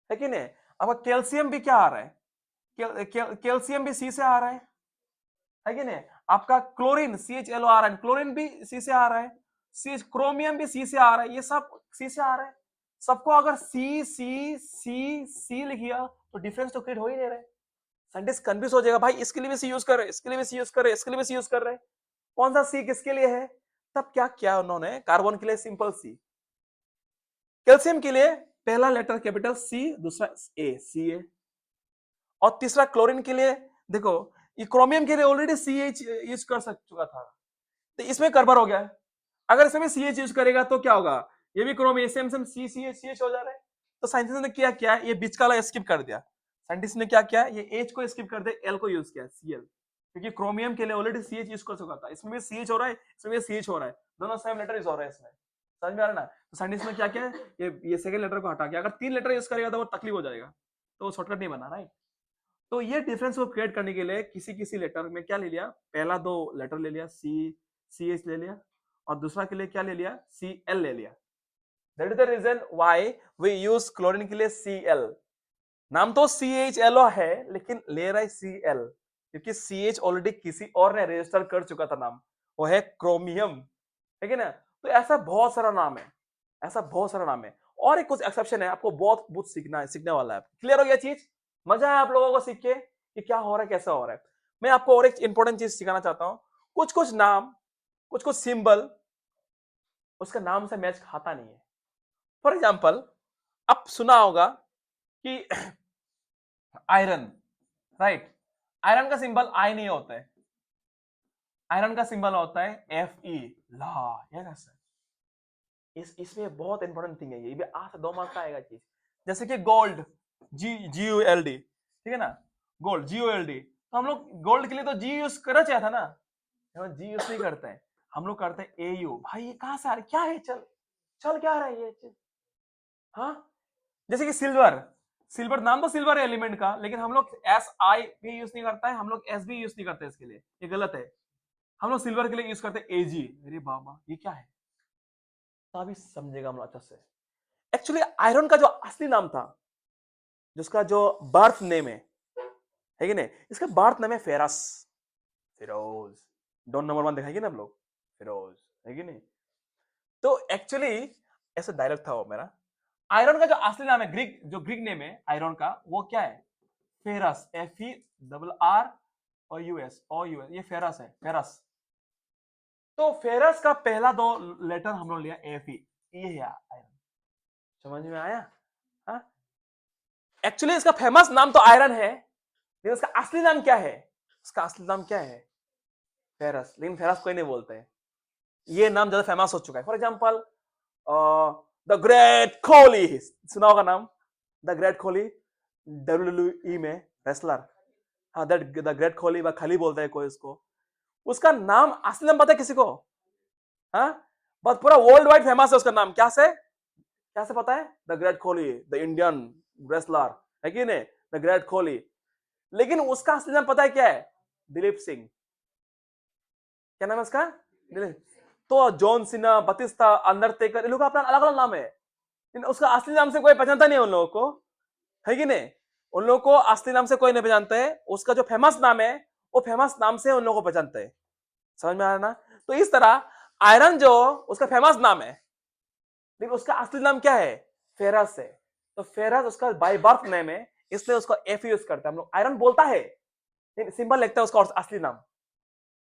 है कि नहीं। अब कैल्शियम भी क्या आ रहा है? कैल्शियम भी सी से आ रहा है कि नहीं। आपका क्लोरीन CHLO आ रहा है, क्लोरीन भी सी से आ रहा है, क्रोमियम भी सी से आ रहा है, ये सब सी से आ रहा है। सबको अगर सी सी सी सी लिखिया तो डिफरेंस तो क्रिएट हो ही नहीं रहा है। साइंटिस्ट कंफ्यूज हो जाएगा, भाई इसके लिए भी सी यूज कर रहे, इसके लिए भी सी यूज कर रहे, इसके लिए भी सी यूज कर रहे, कौन सा सी किसके लिए है। तब क्या किया उन्होंने? कार्बन के लिए सिंपल सी, कैल्शियम के लिए पहला लेटर कैपिटल C, दूसरा A, CA। और तीसरा क्लोरीन के लिए देखो, ये क्रोमियम के लिए ऑलरेडी CH यूज कर चुका था, तो इसमें गड़बड़ हो गया है। अगर इसमें CH यूज करेगा तो क्या होगा? ये भी क्रोमियम सेम सेम CH हो जा रहा है। तो साइंटिस्ट ने क्या ये बीच का वाला स्किप कर दिया। साइंटिस्ट ने क्या किया, ये H को स्किप कर दे, L को यूज किया, Cl, क्योंकि क्रोमियम के लिए ऑलरेडी CH यूज कर चुका था। इसमें भी CH हो रहा है, इसमें भी CH हो रहा है, दोनों सेम लेटर यूज हो रहा है इसमें। समझ में आ रहा है ना। तो साइंटिस्ट ने क्या किया, ये सेकंड लेटर को हटा के अगर 3 लेटर यूज करेगा तो वो तकलीफ हो जाएगा, तो शॉर्टकट नहीं बना, राइट। तो ये डिफरेंस को क्रिएट करने के लिए किसी लेटर में क्या ले लिया, पहला 2 लेटर ले लिया, CH ले लिया, और दूसरा के लिए क्या ले लिया, Cl ले लिया। That is the reason why we use chlorine के लिए Cl। नाम तो CHLO है, लेकिन ले रहा है Cl, क्योंकि CH ऑलरेडी किसी और ने रजिस्टर कर चुका था नाम, वो है क्रोमियम, ठीक है ना। तो ऐसा बहुत सारा नाम है, ऐसा बहुत सारा नाम है। और एक कुछ एक्सेप्शन है, आपको बहुत बहुत सीखना है, सीखने वाला है। क्लियर हो गया चीज? मजा है आप लोगों को सीख के कि क्या हो रहा है, कैसा हो रहा है। मैं आपको और एक इंपॉर्टेंट चीज सिखाना चाहता हूं। कुछ कुछ नाम, कुछ कुछ सिंबल उसका नाम से मैच खाता नहीं है। फॉर एग्जाम्पल, आप सुना होगा कि आयरन, राइट, आयरन का सिंबल आई नहीं होता है, आयरन का सिंबल होता है एफ ई, ला। ये कैसे? इसमें बहुत इंपॉर्टेंट थिंग है ये भी, आज से 2 मार्क्स का आएगा चीज। जैसे कि गोल्ड, जी यू एल डी, ठीक है ना, गोल्ड जी ओ एल डी। तो हम लोग गोल्ड के लिए तो जी यूज करना चाहिए था ना, जी यूज नहीं करते हैं, हम लोग करते हैं ए यू। भाई ये कहां से आ रहा है, क्या है, चल चल क्या रहा है ये चीज? हाँ, जैसे कि सिल्वर, सिल्वर नाम तो सिल्वर है एलिमेंट का, लेकिन हम लोग एस आई भी यूज नहीं करता है, हम लोग एस भी यूज नहीं करते इसके लिए, ये गलत है। हम लोग सिल्वर के लिए यूज करते हैं एजी। अरे बाबा ये क्या है, तभी समझेगा हम लोग अच्छा से। एक्चुअली आयरन का जो असली नाम था, जिसका जो बर्थ नेम है कि नहीं, इसका बर्थ नेम है फेरस, फिरोज। डॉन नंबर 1 दिखाएंगे ना हम लोग, फिरोज, है कि नहीं। तो एक्चुअली ऐसा डायलॉग था वो मेरा। आयरन का जो असली नाम है, ग्रीक जो ग्रीक नेम है आयरन का, वो क्या है? Ferrous, F E double R और यूएस, और यूएस, ये फेरस है, फेरस। तो फेरस का पहला 2 लेटर हम लोग लिया एफ ई, ये है आयरन। समझ में आया? हाँ, एक्चुअली इसका फेमस नाम तो आयरन है, लेकिन उसका असली नाम क्या है? उसका असली नाम क्या है? फेरस। लेकिन फेरस कोई नहीं बोलते हैं, ये नाम ज्यादा फेमस हो चुका है। For example, the great Kohli, सुना होगा नाम, द ग्रेट कोहली, डब्ल्यूडब्ल्यूई में रेसलर। हाँ, दैट द ग्रेट कोहली, व खली बोलता है कोई उसको। उसका नाम, असली नाम पता है किसी को? हाँ, बस पूरा वर्ल्ड वाइड फेमस है उसका नाम, क्या से, क्या से पता है? The great Kohli, the Indian wrestler, है कि नहीं, द ग्रेट कोहली। लेकिन उसका असली नाम पता है क्या है? दिलीप सिंह। क्या नाम है उसका? दिलीप। तो जॉन सिना, बतिस्ता, अंडरटेकर, इन लोगों का अपना अलग अलग नाम है, लेकिन उसका असली नाम से कोई पहचानता नहीं है उन लोगों को, है कि नहीं। उन लोगों को असली नाम से कोई नहीं पहचानता है, उसका जो फेमस नाम है, वो फेमस नाम से उन लोगों को पहचानते हैं। समझ में आ रहा ना? तो इस तरह आयरन जो उसका फेमस नाम है, लेकिन उसका असली नाम क्या है? फेरस है। तो फेरस उसका बाय बर्थ नेम है, इसलिए उसको एफ यूज करता है। हम लोग आयरन बोलता है, लेकिन सिंपल लिखता है उसका असली नाम।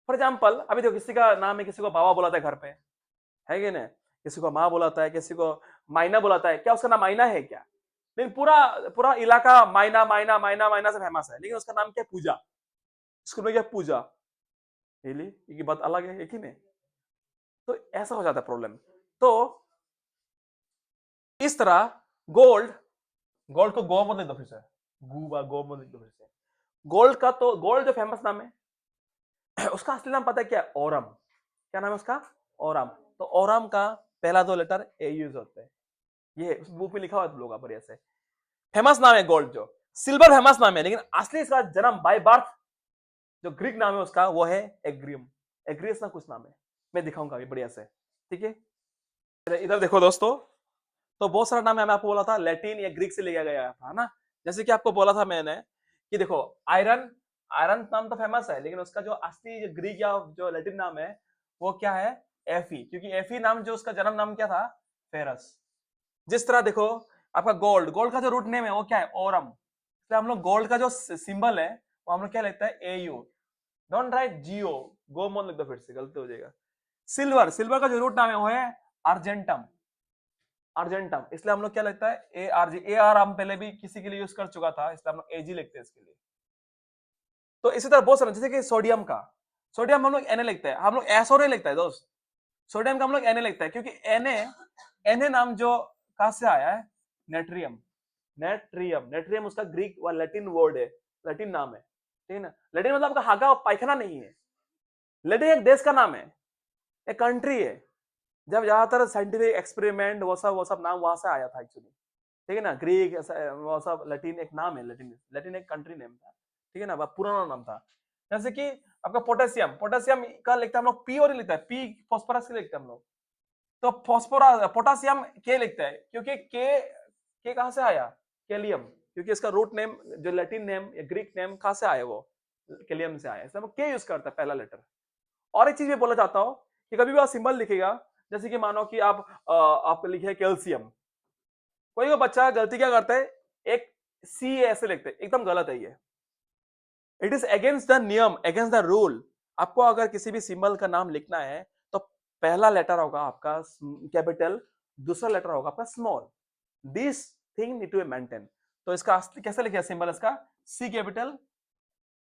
फॉर एग्जाम्पल, अभी देखो किसी का नाम है, किसी को बाबा बुलाता है घर पे, है कि नहीं, किसी को माँ बुलाता है, किसी को मायना बुलाता है, क्या उसका नाम मायना है क्या? लेकिन पूरा पूरा इलाका मायना मायना मायना मायना से फेमस है, लेकिन उसका नाम क्या है? पूजा। स्कूल में क्या? पूजा। ये बात अलग है कि नहीं? तो ऐसा हो जाता है प्रॉब्लम। तो इस तरह गोल्ड, गोल्ड को गो मत लिख दो फिर से, गो मत लिख दो फिर से। गोल्ड का तो, गोल्ड जो फेमस नाम है, उसका असली नाम पता है क्या? ओरम। क्या नाम है उसका? ओरम। तो ओरम का पहला 2 लेटर ए यूज होते हैं, ये उस बुक में लिखा हुआ है, तुम लोग का बढ़िया से। फेमस नाम है गोल्ड। जो सिल्वर फेमस नाम है, लेकिन असली इसका जन्म बाय बर्थ जो ग्रीक नाम है उसका, वो है एग्रियम। एग्रियस ना कुछ नाम है, मैं दिखाऊंगा अभी बढ़िया से, ठीक है। इधर देखो दोस्तों, तो बहुत सारा नाम है, मैं आपको बोला था लैटिन या ग्रीक से लिया गया था ना। जैसे कि आपको बोला था मैंने कि देखो, आयरन, आयरन नाम तो फेमस है, लेकिन उसका जो असली जो ग्रीक या जो लैटिन नाम है, वो क्या है? एफी। क्योंकि एफी नाम जो उसका जन्म नाम क्या था? फेरस। जिस तरह देखो, आपका गोल्ड, गोल्ड का जो रूट नेम है वो क्या है? ओरम। इसलिए हम लोग गोल्ड का जो सिंबल है, वो हम लोग क्या लिखता है? ए यू। डोंट राइट जियो, गो मोन लिख दो, फिर से गलती हो जाएगा। सिल्वर, सिल्वर का जो रूट नाम है वो है अर्जेंटम, अर्जेंटम। इसलिए हम लोग क्या लिखता है? A R G. A R हम पहले भी किसी के लिए यूज कर चुका था, इसलिए हम लोग एजी लिखते हैं इसके लिए। तो इसी तरह बहुत सारे, जैसे कि सोडियम का, सोडियम हम लोग एन लिखते हैं, हम लोग एस और लिखता है दोस्त। सोडियम का हम लोग एन लिखता है, क्योंकि एन नाम जो कहां से आया है? नेट्रियम। नेट्रियम, नेट्रियम उसका ग्रीक व लैटिन वर्ड है, लैटिन नाम है, ठीक है ना। लैटिन मतलब आपका हागा और पायखाना नहीं है, लैटिन एक देश का नाम है, एक कंट्री है। जब ज्यादातर साइंटिफिक एक्सपेरिमेंट वो सब नाम वहां से आया था एक्चुअली, ठीक है ना। ग्रीक वो सब लैटिन एक नाम है, लैटिन, लैटिन एक कंट्री नेम था, ठीक है ना, पुराना नाम था। जैसे कि आपका पोटेशियम, पोटेशियम का लिखते हैं हम लोग पी और लिखता है, पी फॉस्फोरस के लिखते हैं हम लोग। तो फॉस्फोरस, पोटेशियम के लिखते हैं, क्योंकि के कहां से आया? केलियम। क्योंकि इसका रूट नेम जो लैटिन नेम या ग्रीक नेम कहां से आया? वो केलियम से आया, इसलिए हम के यूज करते हैं पहला लेटर। और एक चीज मैं बोलना चाहता हूँ कि कभी भी आप सिंबल लिखेगा, जैसे कि मानो कि आप लिखे कैल्शियम, कोई बच्चा गलती क्या करता है, एक सी ऐसे लिखते हैं, एकदम गलत है ये। इट इज अगेंस्ट द नियम, अगेंस्ट द रूल। आपको अगर किसी भी सिंबल का नाम लिखना है तो पहला लेटर होगा आपका कैपिटल, दूसरा लेटर होगा आपका small. This thing need to be maintain. तो इसका असली कैसे लिखा सिंबल, इसका सी कैपिटल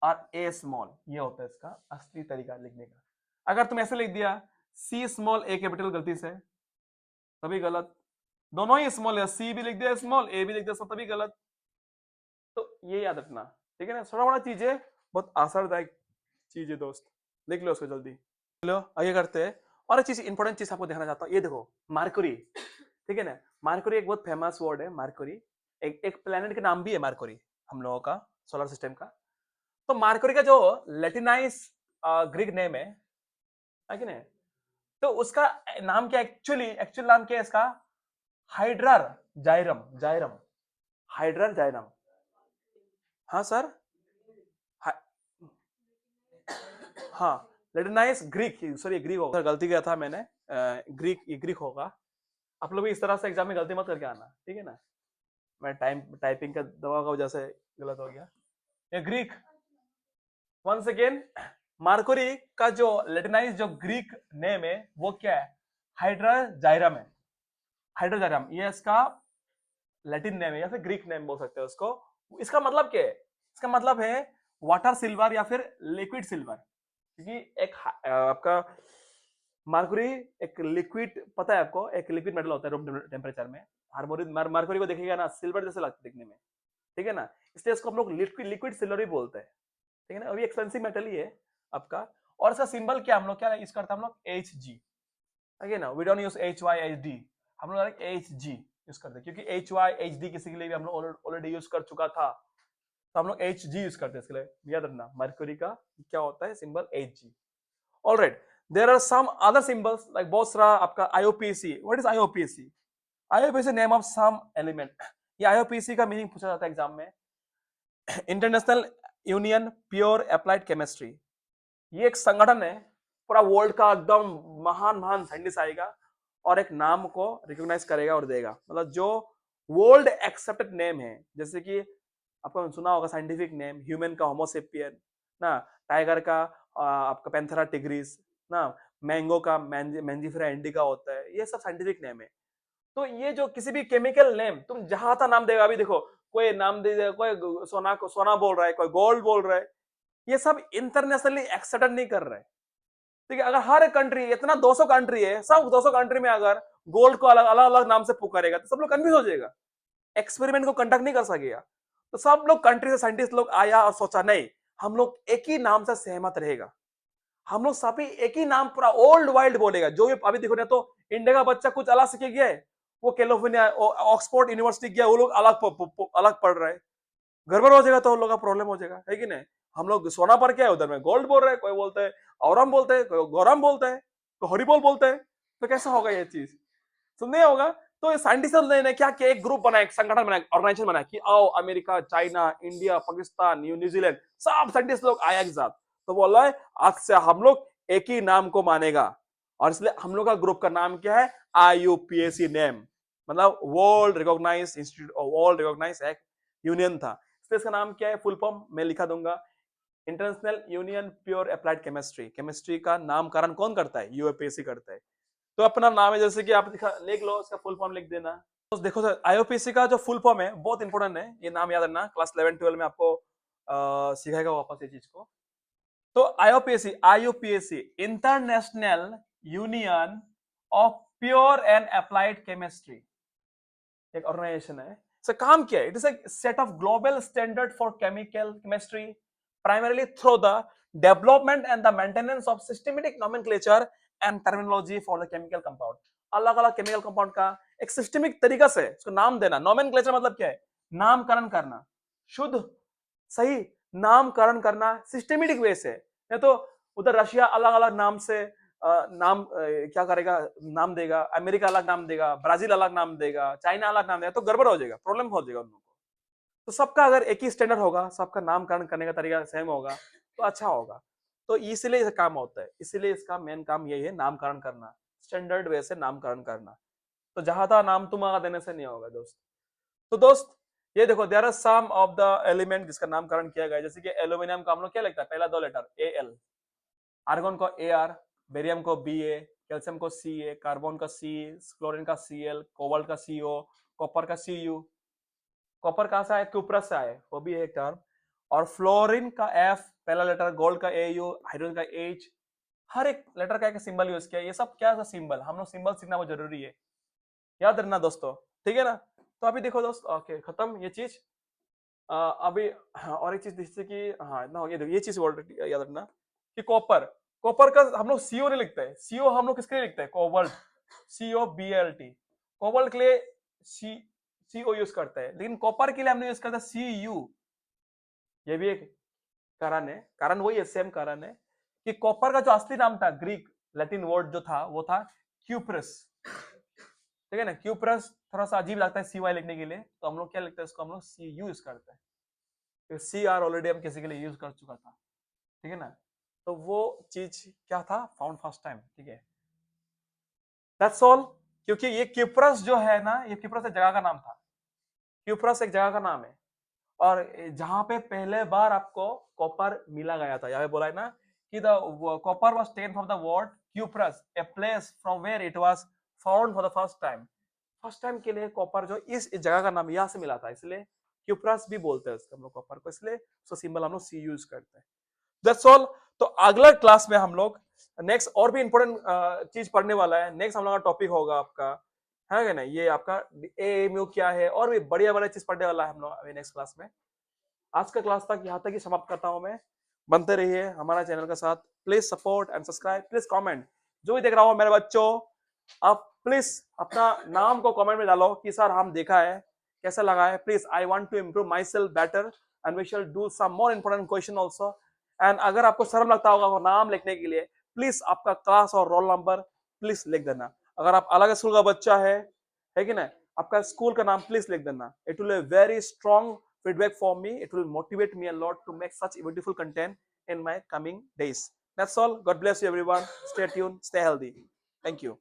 और ए स्मॉल, ये होता है इसका असली तरीका लिखने का। अगर तुम ऐसे लिख दिया सी स्मॉल ए कैपिटल गलती से, तभी गलत। दोनों ही स्मॉल है, सी भी लिख दिया स्मॉल, ए भी लिख दिया, तभी गलत। तो ये याद रखना, ठीक है ना। छोटा मोटा चीजें, बहुत आसानदायक चीज है दोस्त, लिख लो उसको जल्दी। लो आगे करते हैं। और एक चीज इंपॉर्टेंट चीज आपको देखना चाहता हूँ, ये देखो मार्करी, ठीक है ना। मार्करी एक बहुत फेमस वर्ड है मार्करी, एक प्लेनेट का नाम भी है मार्करी, हम लोगों का सोलर सिस्टम का। तो मार्करी का जो लैटिनाइज ग्रीक नेम है कि नहीं, तो उसका नाम क्या, एक्चुअल नाम क्या है इसका, हाइड्रर जायरम, जायरम, हाइड्रर जायरम। हाँ सर, हाँ लेटिनाइज ग्रीक, सॉरी ग्रीक होगा, गलती किया था मैंने, ग्रीक, ये ग्रीक होगा। आप लोग भी इस तरह से एग्जाम में गलती मत करके आना, ठीक है ना। मैं टाइपिंग का दवा का वजह से गलत हो गया। ये ग्रीक, वंस अगेन, मार्कोरी का जो लेटिनाइज जो ग्रीक नेम है वो क्या है, हाइड्रोजाइरम है। हाइड्रोजाइरम ये इसका लैटिन नेम है या फिर ग्रीक नेम बोल सकते हो उसको। इसका मतलब क्या है, इसका मतलब है वाटर सिल्वर या फिर लिक्विड सिल्वर। क्योंकि एक आपका मार्कुरी एक लिक्विड, पता है आपको, एक लिक्विड मेटल होता है रूम टेम्परेचर में। मार्कुरी को देखिएगा ना, सिल्वर जैसे लगता है दिखने में, ठीक है ना। इसलिए इसको हम लोग लिक्विड लिक्विड सिल्वर भी बोलते हैं, ठीक है ना। अभी एक्सपेंसिव मेटल ही है आपका। और इसका सिंबल क्या, हम लोग क्या यूज करते हैं, हम लोग एच जी, ठीक है ना। We don't use H Y H D, हम लोग एच जी यूज करते हैं, क्योंकि एच वाई एच डी किसी के लिए भी हम लोग ऑलरेडी यूज कर चुका था, तो हम लोग एच जी यूज करते हैं। इसके लिए याद रखना मर्क्यूरी का क्या होता है symbol, H G. Alright, there are some other symbols like बहुत सारा आपका IOPC. What is IOPC? IOPC name of some element. ये आईओपीसी का मीनिंग पूछा जाता है एग्जाम में, international union pure applied chemistry. ये एक संगठन है, पूरा वर्ल्ड का एकदम महान महान साइंटिस्ट आएगा और एक नाम को रिकॉग्नाइज करेगा और देगा, मतलब जो वर्ल्ड एक्सेप्टेड नेम है। जैसे कि आपको सुना होगा साइंटिफिक नेम, ह्यूमन का होमोसेपियन ना, टाइगर का आपका पैंथेरा टिग्रिस ना, मैंगो का मैंजीफेरा इंडिका होता है, ये सब साइंटिफिक नेम है। तो ये जो किसी भी केमिकल नेम तुम जहां था नाम देगा, अभी देखो कोई नाम दे देगा, कोई सोना को सोना बोल रहा है, कोई गोल्ड बोल रहा है, ये सब इंटरनेशनली एक्सेप्टेड नहीं कर रहे, ठीक है। अगर हर कंट्री, इतना 200 कंट्री है, सब 200 कंट्री में अगर गोल्ड को अलग अलग अलग नाम से पुकारेगा तो सब लोग कंफ्यूज हो जाएगा, एक्सपेरिमेंट को कंडक्ट नहीं कर सकेगा। तो सब लोग कंट्री से साइंटिस्ट लोग आया और सोचा नहीं, हम लोग एक ही नाम से सहमत रहेगा, हम लोग सभी एक ही नाम पूरा ओल्ड वाइल्ड बोलेगा। जो भी अभी देखो ना, तो इंडिया का बच्चा कुछ अलग सीख गया है, वो कैलिफोर्निया ऑक्सफोर्ड यूनिवर्सिटी गया, वो लोग अलग पढ़ रहे हैं, गड़बड़ हो जाएगा तो उन लोग का प्रॉब्लम हो जाएगा, है कि नहीं। हम लोग सोना पर क्या है, उधर में गोल्ड बोल रहे हैं, कोई बोलते हैं औरम बोलते हैं, कोई गौरम बोलते हैं, कोई हरिबोल बोलते हैं। तो कैसा होगा ये चीज, सुनने होगा। तो साइंटिस्ट ने क्या किया, एक ग्रुप बनाया, एक संगठन बनाया, ऑर्गेनाइजेशन बनाया कि आओ America, China, India, Pakistan, New Zealand, सब साइंटिस्ट लोग आया एक साथ। तो बोला है आज से हम लोग एक ही नाम को मानेगा, और इसलिए हम लोग का ग्रुप का नाम क्या है, आईयूपीएसी नेम, मतलब world recognise institute, world recognise एक यूनियन था। इसलिए इसका नाम क्या है, फुल फॉर्म मैं लिखा दूंगा, international union pure applied chemistry. Chemistry का नामकरण कौन करता है, यूपीएससी करता है। तो अपना नाम है, जैसे कि आप लिख लो, इसका फुल फॉर्म लिख देना। तो देखो सर, आईओपीसी का जो फुल फॉर्म है बहुत इंपॉर्टेंट है, ये नाम याद रखना, क्लास 11 12 में आपको सिखाएगा वापस ये चीज को। तो IOPC, IUPAC international union of pure and applied chemistry, एक ऑर्गेनाइजेशन है। इसका काम क्या है, it is a set of global standard for chemical chemistry, primarily through the development and the maintenance of systematic nomenclature and terminology for the chemical compound। अलग अलग chemical compound का एक सिस्टमिक तरीका से उसको नाम देना। नोमेनक्लेचर मतलब क्या है, नामकरण करना, शुद्ध सही नामकरण करना सिस्टमेटिक वे से। नहीं तो उधर रशिया अलग अलग नाम से क्या करेगा, नाम देगा, अमेरिका अलग नाम देगा, ब्राजील अलग नाम देगा, चाइना अलग नाम देगा, तो गड़बड़ हो जाएगा, प्रॉब्लम हो जाएगा उन लोगों को। तो सबका अगर एक ही स्टैंडर्ड होगा, सबका नामकरण करने का तरीका सेम होगा, तो अच्छा होगा। तो इसीलिए ये काम होता है, इसीलिए इसका मेन काम यही है, नामकरण करना, स्टैंडर्ड वे से नामकरण करना। तो जहां था नाम तुम्हारा देने से नहीं होगा दोस्त। तो दोस्त ये देखो, there are some of the element जिसका नामकरण किया गया है, जैसे कि एल्यूमिनियम का हम लोग क्या लिखता है, पहला 2 लेटर Al, आर्गन को Ar, बेरियम को Ba, कैल्शियम को Ca, कार्बन का C, क्लोरीन का Cl, कोबाल्ट का Co, कॉपर का Cu। कॉपर कहां से आए, क्यूप्रस से आए, वो भी है एक टर्म। और फ्लोरीन का F, पहला लेटर, गोल्ड का Au, हाइड्रोजन का H, हर एक लेटर का एक सिंबल यूज किया। ये सब क्या था, सिंबल, हम लोग सिंबल सीखना बहुत जरूरी है, याद रखना दोस्तों, ठीक है ना। तो अभी देखो दोस्त, ओके खत्म ये चीज। अभी हाँ, और एक चीज जैसे कि हाँ इतना हो गया, देखो ये चीज ऑलरेडी याद रखना कि कॉपर, कॉपर का हम लोग सीओ नहीं लिखते हैं, सीओ हम लोग किसके लिए लिखते हैं, कोबाल्ट, COBLT। कोबाल्ट के लिए सीओ यूज करते हैं, लेकिन कॉपर के लिए हमने यूज करता है CU। ये भी एक कारण है, कारण वही है, सेम कारण है कि कॉपर का जो असली नाम था, ग्रीक लैटिन वर्ड जो था वो था क्यूप्रस, ठीक है ना। क्यूप्रस थोड़ा सा अजीब लगता है CY लिखने के लिए, तो हम लोग क्या लिखते हैं इसको, हम लोग CU यूज करते हैं। CR ऑलरेडी हम किसी के लिए यूज कर चुका था, ठीक है ना। तो वो चीज क्या था, फाउंड फर्स्ट टाइम, ठीक है, दैट्स ऑल। क्योंकि ये क्यूप्रस जो है ना, ये क्यूप्रस एक जगह का नाम था, क्यूप्रस एक जगह का नाम है। और जहां पे पहले बार आपको कॉपर मिला गया था, यहाँ पे बोला है ना कि the copper was taken from the word Cyprus, a place from where it was found for the first time. First time के लिए कॉपर जो इस जगह का नाम यहाँ से मिला था, इसलिए क्यूप्रस भी बोलते हैं उसको हम लोग कॉपर को, इसलिए उसका सिंबल हम लोग C यूज करते हैं। That's all. तो अगला क्लास में हम लोग नेक्स्ट और भी इंपॉर्टेंट चीज पढ़ने वाला है। नेक्स्ट हम लोग का टॉपिक होगा आपका, है क्या ना, ये आपका AMU क्या है, और भी बढ़िया बढ़िया चीज पढ़ने वाला है हम लोग अभी नेक्स्ट क्लास में। आज का क्लास तक यहाँ तक ही समाप्त करता हूँ मैं। बनते रहिए हमारा चैनल के साथ, please support and subscribe, please comment, जो भी देख रहा हो मेरे बच्चों, आप प्लीज अपना नाम को कमेंट में डालो कि सर हम देखा है, कैसा लगा है, please I want to improve my self better and we shall do some more important question also. And अगर आपको शर्म लगता होगा वो नाम लिखने के लिए, प्लीज आपका क्लास और रोल नंबर प्लीज लिख देना। अगर आप अलग स्कूल का बच्चा है कि नहीं, आपका स्कूल का नाम प्लीज लिख देना। It will be very strong feedback for me. It will motivate me a lot to make such beautiful content in my coming days. That's all. God bless you, everyone. Stay tuned. Stay healthy. Thank you.